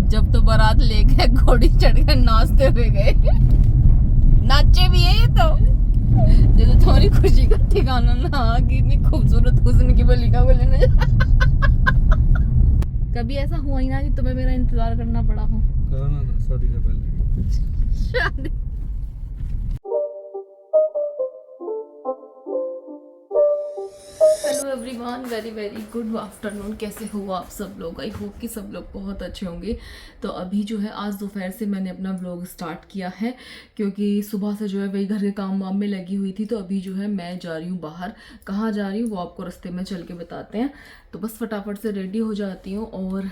जब तो बारात लेके घोड़ी चढ़ कर नाचते हुए गए। नाचे भी है ये तो, जैसे थोड़ी खुशी का ठिकाना ना कि इतनी खूबसूरत हुस्न की बलिका को लेने कभी ऐसा हुआ ही ना कि तुम्हें मेरा इंतजार करना पड़ा हो। करना था शादी से पहले। शादी hello everyone, very very good afternoon. कैसे हो आप सब लोग? आई होप कि सब लोग बहुत अच्छे होंगे। तो अभी जो है आज दोपहर से मैंने अपना व्लॉग स्टार्ट किया है, क्योंकि सुबह से जो है वही घर के काम वाम में लगी हुई थी। तो अभी जो है मैं जा रही हूँ बाहर। कहाँ जा रही हूँ वो आपको रास्ते में चल के बताते हैं। तो बस फटाफट से रेडी हो जाती हूँ। और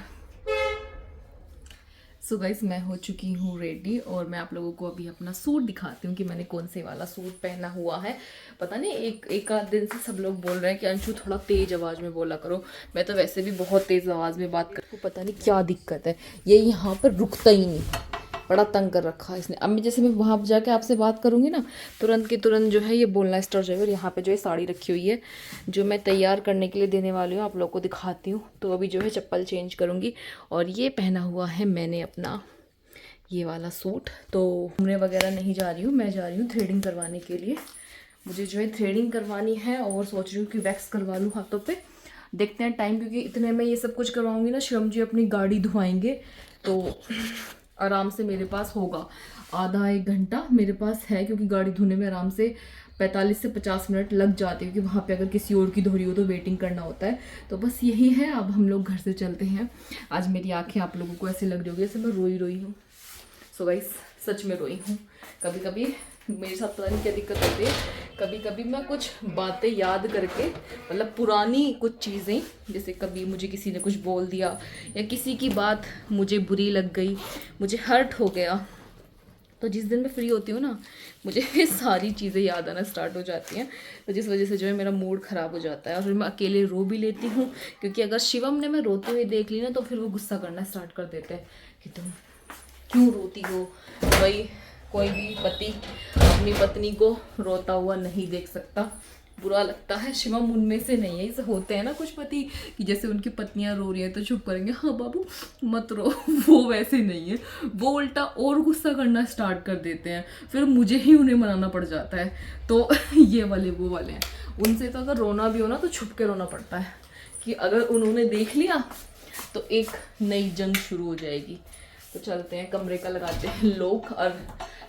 सो गाइस मैं हो चुकी हूँ रेडी, और मैं आप लोगों को अभी अपना सूट दिखाती हूँ कि मैंने कौन से वाला सूट पहना हुआ है। पता नहीं एक आध दिन से सब लोग बोल रहे हैं कि अंशु थोड़ा तेज़ आवाज़ में बोला करो। मैं तो वैसे भी बहुत तेज़ आवाज़ में बात कर, पता नहीं क्या दिक्कत है, ये यहाँ पर रुकता ही नहीं, बड़ा तंग कर रखा है इसने। अब मैं जैसे मैं वहाँ जाके आपसे बात करूँगी ना, तुरंत के तुरंत जो है ये बोलना स्टार्ट हो जाएगा। और यहाँ पे जो है साड़ी रखी हुई है जो मैं तैयार करने के लिए देने वाली हूँ, आप लोगों को दिखाती हूँ। तो अभी जो है चप्पल चेंज करूँगी। और ये पहना हुआ है मैंने अपना ये वाला सूट। तो घूमने वगैरह नहीं जा रही हूँ, मैं जा रही हूँ थ्रेडिंग करवाने के लिए। मुझे जो है थ्रेडिंग करवानी है, और सोच रही हूँ कि वैक्स करवा लूँ हाथों पे। देखते हैं टाइम, क्योंकि इतने में ये सब कुछ करवाऊँगी ना, शिवम जी अपनी गाड़ी धुआएंगे तो आराम से मेरे पास होगा आधा एक घंटा मेरे पास है, क्योंकि गाड़ी धोने में आराम से 45 से 50 मिनट लग जाते हैं, क्योंकि वहाँ पे अगर किसी और की धो रही हो तो वेटिंग करना होता है। तो बस यही है, अब हम लोग घर से चलते हैं। आज मेरी आंखें आप लोगों को ऐसे लग रही होगी जैसे मैं रोई रोई हूँ। सो गाइस सच में रोई हूँ। कभी कभी मेरे साथ पता नहीं क्या दिक्कत होती है, कभी कभी मैं कुछ बातें याद करके, मतलब पुरानी कुछ चीज़ें, जैसे कभी मुझे किसी ने कुछ बोल दिया या किसी की बात मुझे बुरी लग गई, मुझे हर्ट हो गया, तो जिस दिन मैं फ्री होती हूँ ना, मुझे ये सारी चीज़ें याद आना स्टार्ट हो जाती हैं। तो जिस वजह से जो है मेरा मूड ख़राब हो जाता है, और फिर मैं अकेले रो भी लेती हूँ, क्योंकि अगर शिवम ने मैं रोते हुए देख ली ना तो फिर वो गुस्सा करना स्टार्ट कर देते हैं कि तुम क्यों रोती हो। भाई कोई भी पति अपनी पत्नी को रोता हुआ नहीं देख सकता, बुरा लगता है। शिवम उनमें से नहीं है। ऐसे होते हैं ना कुछ पति कि जैसे उनकी पत्नियां रो रही हैं तो चुप करेंगे, हाँ बाबू मत रो। वो वैसे नहीं है, वो उल्टा और गुस्सा करना स्टार्ट कर देते हैं, फिर मुझे ही उन्हें मनाना पड़ जाता है। तो ये वाले वो वाले हैं। उनसे तो अगर रोना भी हो ना तो छुप के रोना पड़ता है, कि अगर उन्होंने देख लिया तो एक नई जंग शुरू हो जाएगी। तो चलते हैं, कमरे का लगाते हैं लॉक। और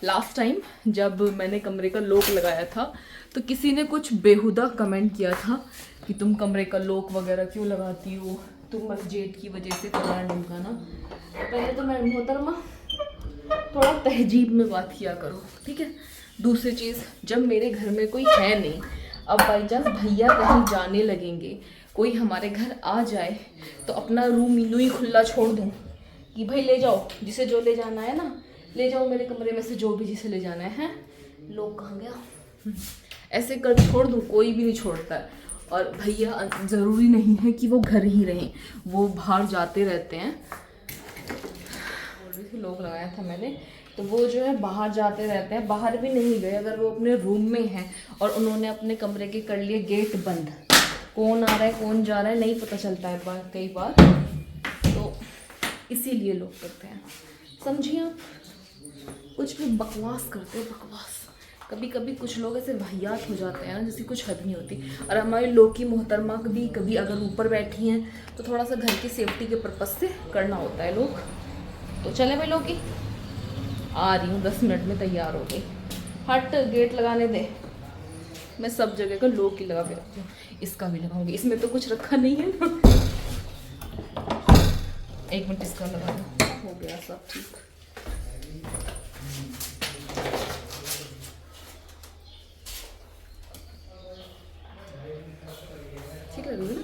लास्ट टाइम जब मैंने कमरे का लॉक लगाया था तो किसी ने कुछ बेहुदा कमेंट किया था कि तुम कमरे का लॉक वगैरह क्यों लगाती हो, तुम मस्जिद की वजह से फलाना ढमकाना। तो पहले तो मैं मोहतरमा थोड़ा तहजीब में बात किया करो, ठीक है। दूसरी चीज़, जब मेरे घर में कोई है नहीं, अब बाई चांस भैया कहीं जाने लगेंगे, कोई हमारे घर आ जाए, तो अपना रूम यूँ ही खुला छोड़ दूँ कि भाई ले जाओ जिसे जो ले जाना है ना, ले जाओ मेरे कमरे में से जो भी जिसे ले जाना है। लोग कहाँ गया, ऐसे कर छोड़ दूँ, कोई भी नहीं छोड़ता है। और भैया ज़रूरी नहीं है कि वो घर ही रहें, वो बाहर जाते रहते हैं। लोग लगाया था मैंने, तो वो जो है बाहर जाते रहते हैं, बाहर भी नहीं गए अगर वो अपने रूम में हैं और उन्होंने अपने कमरे के कर लिए गेट बंद, कौन आ रहा है कौन जा रहा है नहीं पता चलता है कई बार, तो इसीलिए लोग करते हैं। समझिए आप, कुछ भी बकवास करते हैं, बकवास। कभी कभी कुछ लोग ऐसे वाहियात हो जाते हैं ना, जिसकी कुछ हद नहीं होती। और हमारे लोग की मोहतरमा भी कभी अगर ऊपर बैठी हैं तो थोड़ा सा घर की सेफ्टी के पर्पज़ से करना होता है लोग। तो चले भाई लोग की, आ रही हूँ 10 मिनट में तैयार हो गई। हट, गेट लगाने दे, मैं सब जगह का लोग की लगा के रखती हूँ, इसका भी लगाऊंगी। इसमें तो कुछ रखा नहीं है ना। एक मिनट, इसका लगा दो, हो गया सब ठीक। ठीक लग रही है ना,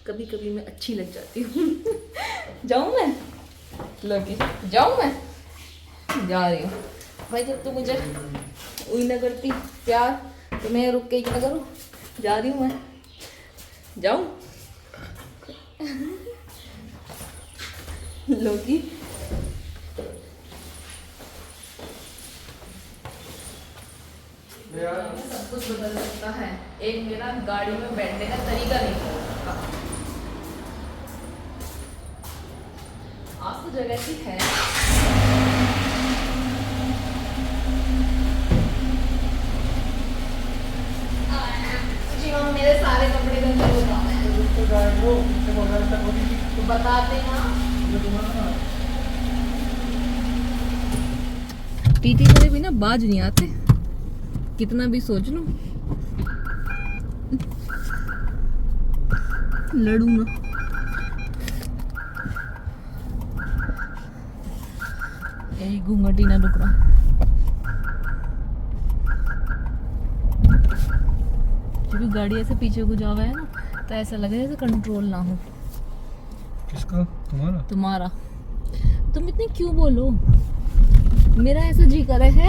कभी कभी मैं अच्छी लग जाती हूँ। जाऊँ मैं, लगी जाऊँ मैं, जा रही हूँ भाई। जब तू मुझे उई ना करती प्यार तो मैं रुक के क्या करूँ, जा रही हूँ मैं, जाऊँ। लोगी सब कुछ बदल सकता है, एक मेरा गाड़ी में बैठने का तरीका नहीं था। आज तो जगह की है। जी मम्मा मेरे सारे कपड़े गंदे हो जाते हैं। तो बताते ना। टीटी मेरे भी ना बाज नहीं आते, कितना भी सोच लूं लड़ू ना। यही घूंघट ही ना रुक रहा। जब गाड़ी ऐसे पीछे को जावा है ना तो ऐसा लगे जैसे कंट्रोल ना हो। किसका? तुम्हारा? तुम्हारा। तुम इतने क्यों बोलो, मेरा ऐसा जी करे है।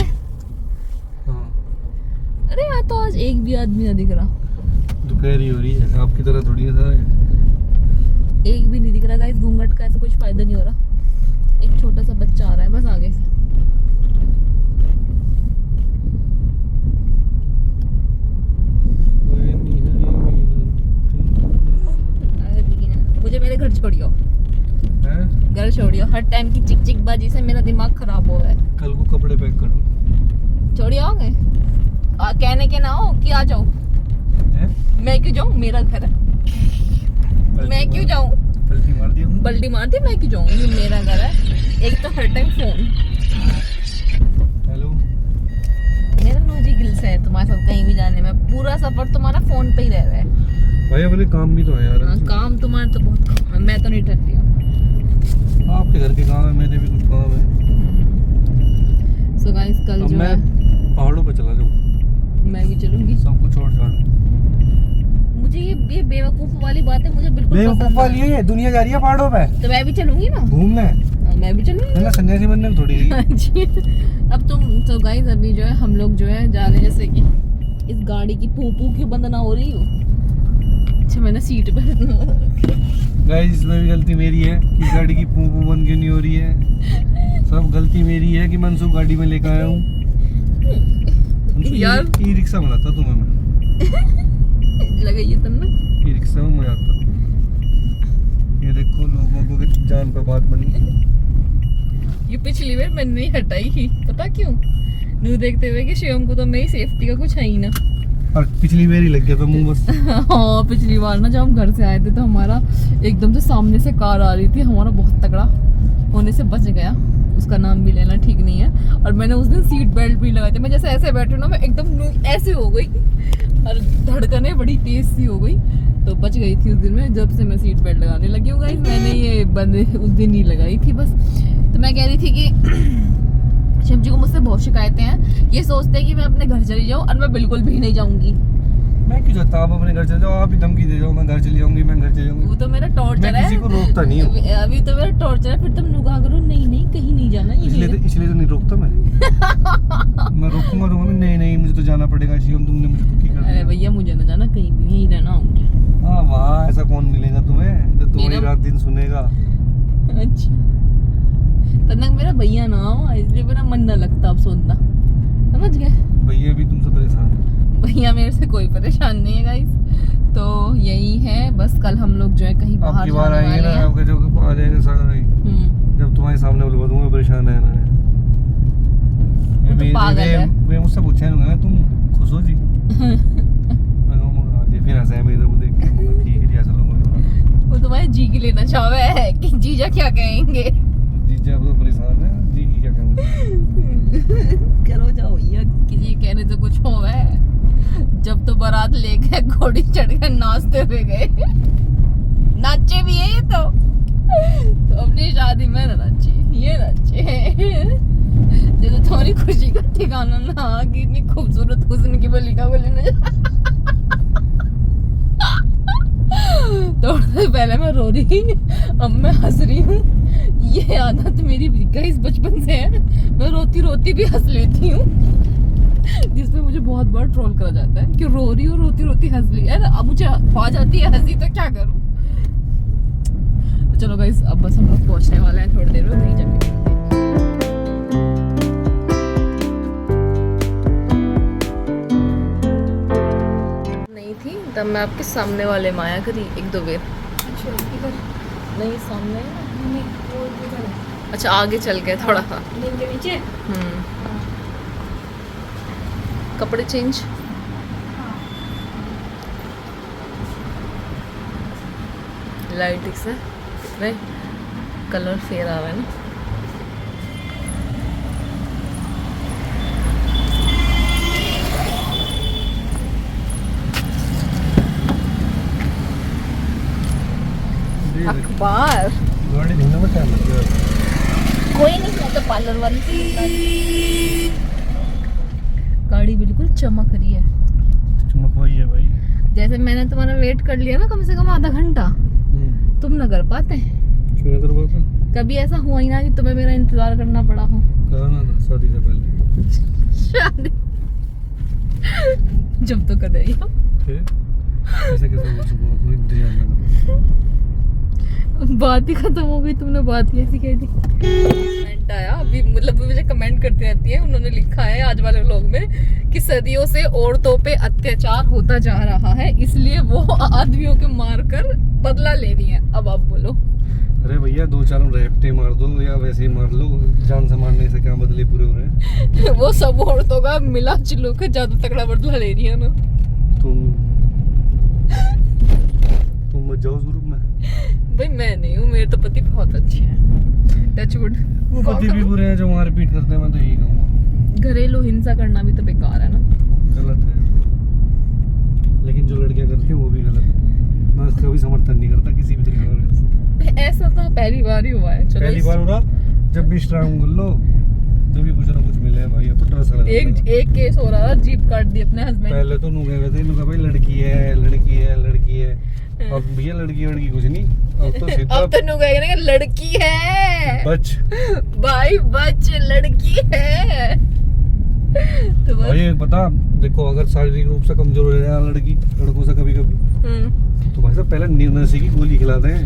हाँ। अरे यहाँ तो आज एक भी आदमी ना दिख रहा। दोपहर ही हो रही है, आपकी तरह थोड़ी है सारे। एक भी नहीं दिख रहा गाइस। घूंघट का ऐसा कुछ फायदा नहीं हो रहा। एक छोटा सा बच्चा आ रहा है बस आगे से। मुझे मेरे घर छोड़ियो, घर छोड़ियो। हर टाइम की चिक चिक बाजी से मेरा दिमाग खराब हो रहा है। कल को कपड़े पैक कर दो। छोड़ियो आओगे? कहने के ना हो कि आ जाओ। मैं क्यों जाऊँ, मेरा घर है। मैं क्यों जाऊँ? पलटी मार दिया। बल्टी मार दी, मैं क्यों जाऊँ? ये मेरा घर है। एक तो हर टाइम फोन। हेलो। मेरा नोजी गिल्स है तुम्हारे साथ कहीं भी जाने में। पूरा सफर तुम्हारा फोन पे ही रह रहा है। भाई अपने काम भी तो है यार। काम तुम्हारा तो बहुत काम है, मैं तो नहीं ठहरती हूँ। आपके घर के काम है, मेरे भी कुछ काम है। सो गाइस कल जो है पहाड़ों पे चला जाऊँ। मैं भी चलूंगी। सब कुछ छोड़ छाड़। मुझे ये बेवकूफ वाली बात है, मुझे बिल्कुल बेवकूफ वाली है। दुनिया जा रही है पहाड़ों पे, तो मैं भी चलूंगी ना घूमने। मैं भी चलूंगी ना सन्यासी बनने में थोड़ी जी। अब तुम तो गाइस अभी जो है हम लोग जो है जा रहे हैं, जैसे कि इस गाड़ी की फूफू क्यों बंद ना हो रही हो। अच्छा मैंने सीट पे गाइस इसमें भी गलती मेरी है कि गाड़ी की पूं बंद क्यों नहीं हो रही है। सब गलती मेरी है कि मनसूख गाड़ी में लेकर आया हूँ यार। ई रिक्शा बनाता तुम्हें मैं। लगाइए तुमने ई रिक्शा में मजा आता। ये देखो लोगों को की जान पर बात बनी। ये पिछली बार मैंने नहीं हटाई ही, पता क्यों? न्यू देखते हुए कि शिवम को तो मेरी सेफ्टी का कुछ है ही ना। और पिछली बार ही लग गया था मुंह बस। हाँ पिछली बार ना जब हम घर से आए थे तो हमारा एकदम से सामने से कार आ रही थी, हमारा बहुत तगड़ा होने से बच गया। उसका नाम भी लेना ठीक नहीं है। और मैंने उस दिन सीट बेल्ट भी लगाई थी। मैं जैसे ऐसे बैठी ना, मैं एकदम ऐसे हो गई और धड़कने बड़ी तेज सी हो गई, तो बच गई थी उस दिन में। जब से मैं सीट बेल्ट लगाने लगी हूँ गाइस, मैंने ये बंद उस दिन ही लगाई थी बस। तो मैं कह रही थी कि शिव जी को मुझसे बहुत शिकायतें हैं, ये सोचते हैं कि मैं अपने घर चली जाऊँ, और मैं बिल्कुल भी नहीं जाऊंगी। मैं क्यों चाहता आप अपने घर चले जाओ, आप ही धमकी दे जाओ मैं घर चली जाऊंगी, मैं घर चली जाऊंगी। वो तो मेरा टॉर्चर है, मैं किसी को रोकता नहीं हूँ। अभी तो मेरा टॉर्चर है। फिर तुम नुका करो नहीं नहीं कहीं नहीं जाना। इसलिए तो नहीं रोकता मैं। मैं रोकूंगा तो नहीं नहीं मुझे तो जाना पड़ेगा शिवम, तुमने मुझे दुखी कर दिया। अरे भैया मुझे ना जाना कहीं भी, यहीं रहना हो मुझे। हाँ वहाँ ऐसा कौन मिलेगा तुम्हें जो तुम्हारी रात दिन सुनेगा। अच्छा तनक मेरा भैया ना हो, इसलिए मेरा मन ना लगता अब सुनना, समझ गए? भैया भी तुमसे परेशान है। भैया मेरे से कोई परेशान नहीं है गाइस। तो यही है बस। कल हम लोग जो है कहीं बाहर जाने वाले हैं। आपका जो आ जाएगा सारा जब तुम्हारे सामने बोलूंगा तुम्हें परेशान है ना। तो पागल है। मैं मुझसे पूछा ना तुम खुश हो जी। मैं कहूँगा जी, फिर हंसा मेरे को देख के। मैं ठीक है जी ऐसा लोग वो तुम्हारे जी की लेना चाहे है कि जीजा क्या कहेंगे। जीजा अब तो परेशान है, जी की क्या कहूँगा। करो जाओ भैया, किसी कहने तो कुछ हो है। जब तो बारात लेके घोड़ी चढ़ कर नाचते हुए गए, नाचे भी है ये तो अपनी शादी में ना नाचे, ये नाचे जैसे थोड़ी खुशी का ठिकाना ना कि इतनी खूबसूरत हुस्न की बलिका को लेने। थोड़ी देर पहले मैं रो रही, अब मैं हंस रही हूँ। ये आदत मेरी गाइस बचपन से है, मैं रोती रोती भी हंस लेती हूँ, जिसमें मुझे बहुत बार ट्रोल करा जाता है कि रो रही हूँ रोती रोती हंस ली। यार अब मुझे आ जाती है हंसी तो क्या करूँ। तो चलो गाइस अब बस हम लोग पहुँचने वाले हैं, थोड़ी देर में वहीं जाके नहीं थी तब मैं आपके सामने वाले माया करी एक दो बेर। नहीं सामने अच्छा आगे चल गए थोड़ा सा। नीम के नीचे। कपड़े चेंज। लाइट से कितने कलर फेयर आ रहा है ना। अखबार गाड़ी धोने में टाइम लग गया। कोई नहीं, मैं तो पार्लर वाली से बता रही। गाड़ी बिल्कुल चमक रही है। चमक वही है भाई। जैसे मैंने तुम्हारा वेट कर लिया ना कम से कम आधा घंटा, तुम न कर पाते। क्यों नहीं कर पाता? कभी ऐसा हुआ ही ना कि तुम्हें मेरा इंतजार करना पड़ा हो। करना था शादी से पहले। शादी जब तो कर रही हो। फिर ऐसे कैसे बोल सकूं? अपने इंतजार में बात ही खत्म हो गई, तुमने बात ही ऐसी कह दी। कमेंट आया अभी, मतलब मुझे कमेंट करती रहती है। उन्होंने लिखा है आज वाले व्लॉग में कि सदियों से औरतों पे अत्याचार होता जा रहा है, इसलिए वो आदमियों के मार कर बदला ले रही है। अब आप बोलो। अरे भैया 2-4 रैप्टे मार दो या वैसे ही मार लो, जान से मारने से क्या बदले पूरे हो रहे हैं? वो सब औरतों का मिला जुलू के ज्यादा तगड़ा बदला ले रही है ना। तुम मत जाओ उस ग्रुप में। भाई मैं नहीं हूँ, मेरे तो पति बहुत अच्छे हैं, टच वुड। वो पति भी बुरे हैं जो मारपीट करते हैं, मैं तो यही कहूँगा। घरेलू हिंसा करना भी तो बेकार है ना। गलत है, लेकिन जो लड़कियां करती हैं वो भी गलत है। मैं उसका भी समर्थन नहीं करता किसी भी तरीके का। ऐसा तो पहली बार ही हुआ है। चलो पहली बार हो रहा, जब भी स्ट्रांग कर लो जब भी कुछ ना कुछ मिले भाई। अब तो डर सा लगा। एक केस हो रहा था, जीप काट दी अपने हस्बैंड। पहले तो नुके हुए थे, नुका भाई लड़की है लड़की है लड़की है। अब भैया लड़की कुछ नहीं, अब तो सीधा अब तो कहेगा ना लड़की है, बच भाई बच लड़की है। तो बस भाई पता देखो, अगर शारीरिक रूप से कमजोर हो जाए लड़की लड़कों से कभी कभी, तो भाई साहब पहले नशे की गोली खिलाते हैं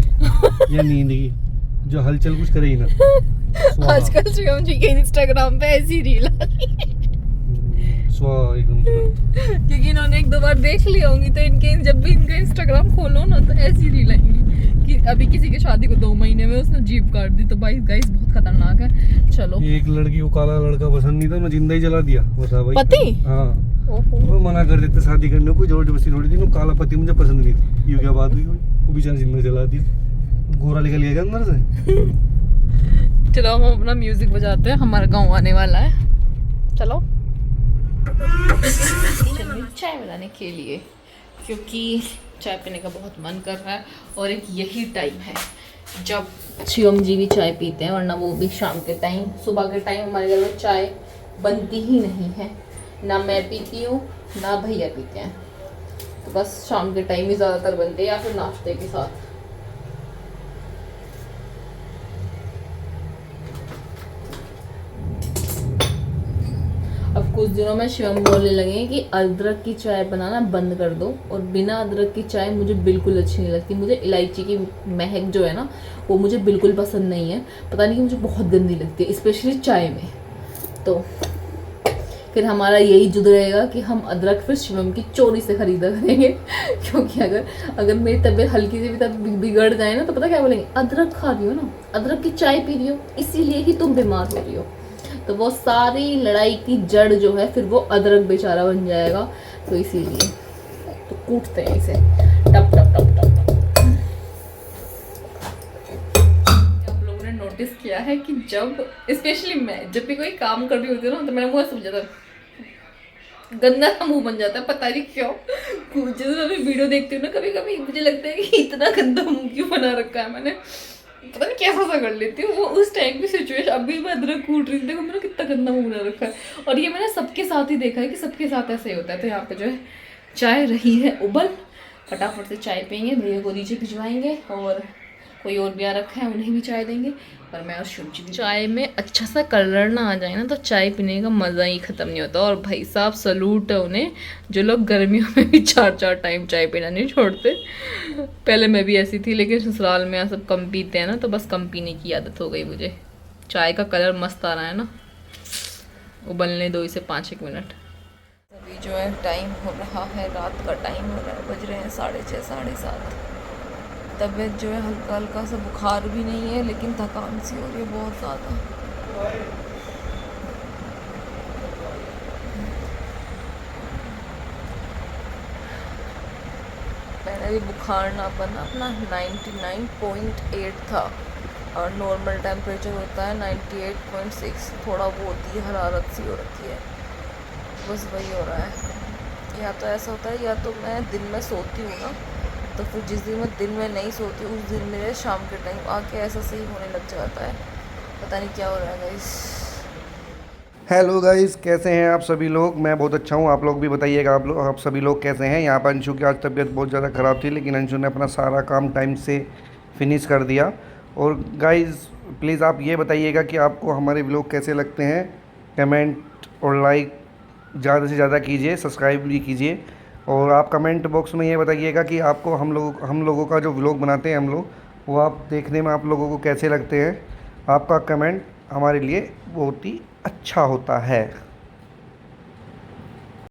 या नींद की, जो हलचल कुछ करे ही ना। आजकल शिवम जी के इंस्टाग्राम पे ऐसी रील आ रही है। एकदम क्योंकि इन्होंने 1-2 बार देख ली होंगी, तो इनके जब भी इनका इंस्टाग्राम खोलो ना तो ऐसी रील आएंगी कि अभी किसी की शादी को 2 महीने में उसने जीप काट दी। तो भाई गाइस बहुत खतरनाक है। चलो, एक लड़की को काला लड़का पसंद नहीं था, मैं जिंदा ही जला दिया। बता भाई पति? हाँ, ओहो। वो मना कर देते शादी करने को, कोई जबरदस्ती थोड़ी थी। काला पति मुझे पसंद नहीं थी, ये क्या बात हुई? वो बेचारा जिंदा जला दिया, गोरा निकल गया अंदर से। चलो हम अपना म्यूजिक बजाते हैं, हमारा गाँव आने वाला है। चलो चाय बनाने के लिए, क्योंकि चाय पीने का बहुत मन कर रहा है। और एक यही टाइम है जब शिवम जी भी चाय पीते हैं, वरना वो भी शाम के टाइम। सुबह के टाइम हमारे घर में चाय बनती ही नहीं है, ना मैं पीती हूँ ना भैया पीते हैं। तो बस शाम के टाइम ही ज़्यादातर बनते हैं, या फिर नाश्ते के साथ। अब कुछ दिनों में शिवम बोलने लगे कि अदरक की चाय बनाना बंद कर दो, और बिना अदरक की चाय मुझे बिल्कुल अच्छी नहीं लगती। मुझे इलायची की महक जो है ना वो मुझे बिल्कुल पसंद नहीं है, पता नहीं कि मुझे बहुत गंदी लगती है, स्पेशली चाय में। तो फिर हमारा यही जुद रहेगा कि हम अदरक फिर शिवम की चोरी से खरीदा करेंगे। क्योंकि अगर मेरी तबीयत हल्की से भी तब बिगड़ जाए ना, तो पता क्या बोलेंगे, अदरक खा रही हो ना, अदरक की चाय पी रही हो, इसीलिए ही तुम बीमार हो रही हो। तो वो सारी लड़ाई की जड़ जो है फिर वो अदरक बेचारा बन जाएगा। तो इसीलिए तो कूटते हैं इसे, टप टप टप टप टप। आप लोगों ने नोटिस किया है कि जब स्पेशली मैं जब भी कोई काम कर रही होती हूँ ना, तो मेरा मुँह ऐसा हो जाता है, गंदा सा मुंह बन जाता है, पता नहीं क्यों। जब मैं वीडियो देखती हूँ ना, कभी कभी मुझे लगता है कि इतना गंदा मुंह क्यों बना रखा है मैंने, पता नहीं कैसा सा कर लेती हूँ। वो उस टाइम की सिचुएशन, अभी मैं अदरक कूट रही थी, देखो मेरा कितना गंदा मुंह बना रखा है। और ये मैंने सबके साथ ही देखा है कि सबके साथ ऐसे ही होता है। तो यहाँ पे जो है चाय रही है उबल, फटाफट से चाय पियेंगे, भैया को नीचे भिजवाएंगे, और कोई और भी आ रखा है उन्हें भी चाय देंगे। और मैं और शिव जी भी, चाय में अच्छा सा कलर ना आ जाए ना तो चाय पीने का मज़ा ही ख़त्म नहीं होता। और भाई साहब सलूट है उन्हें जो लोग गर्मियों में भी 4-4 टाइम चाय पीना नहीं छोड़ते। पहले मैं भी ऐसी थी, लेकिन ससुराल में यहाँ सब कम पीते हैं ना, तो बस कम पीने की आदत हो गई मुझे। चाय का कलर मस्त आ रहा है ना, उबलने दो इसे 5-1 मिनट। अभी जो है टाइम हो रहा है, रात का टाइम हो रहा है, बज रहे हैं 6:30 7:30। तबीयत जो है हल्का हल्का सा, बुखार भी नहीं है लेकिन थकान सी हो रही है बहुत ज़्यादा। मेरा भी बुखार ना बना अपना 99.8 था और नॉर्मल टेम्परेचर होता है 98.6। थोड़ा बहुत ही हरारत सी हो रखी है, बस वही हो रहा है। या तो ऐसा होता है या तो मैं दिन में सोती हूँ ना, तो फिर जिस दिन मैं दिन में नहीं सोती उस दिन मेरे शाम के टाइम आके ऐसा सही होने लग जाता है। पता नहीं क्या हो रहा है गाइस। हेलो गाइस, कैसे हैं आप सभी लोग? मैं बहुत अच्छा हूं। आप लोग भी बताइएगा, आप सभी लोग कैसे हैं? यहाँ पर अंशु की आज तबीयत बहुत ज़्यादा ख़राब थी, लेकिन अंशु ने अपना सारा काम टाइम से फिनिश कर दिया। और गाइस प्लीज़ आप ये बताइएगा कि आपको हमारे व्लॉग कैसे लगते हैं। कमेंट और लाइक ज़्यादा से ज़्यादा कीजिए, सब्सक्राइब भी कीजिए। और आप कमेंट बॉक्स में ये बताइएगा कि आपको हम लोगों का जो व्लॉग बनाते हैं हम लोग, वो आप देखने में आप लोगों को कैसे लगते हैं। आपका कमेंट हमारे लिए बहुत ही अच्छा होता है।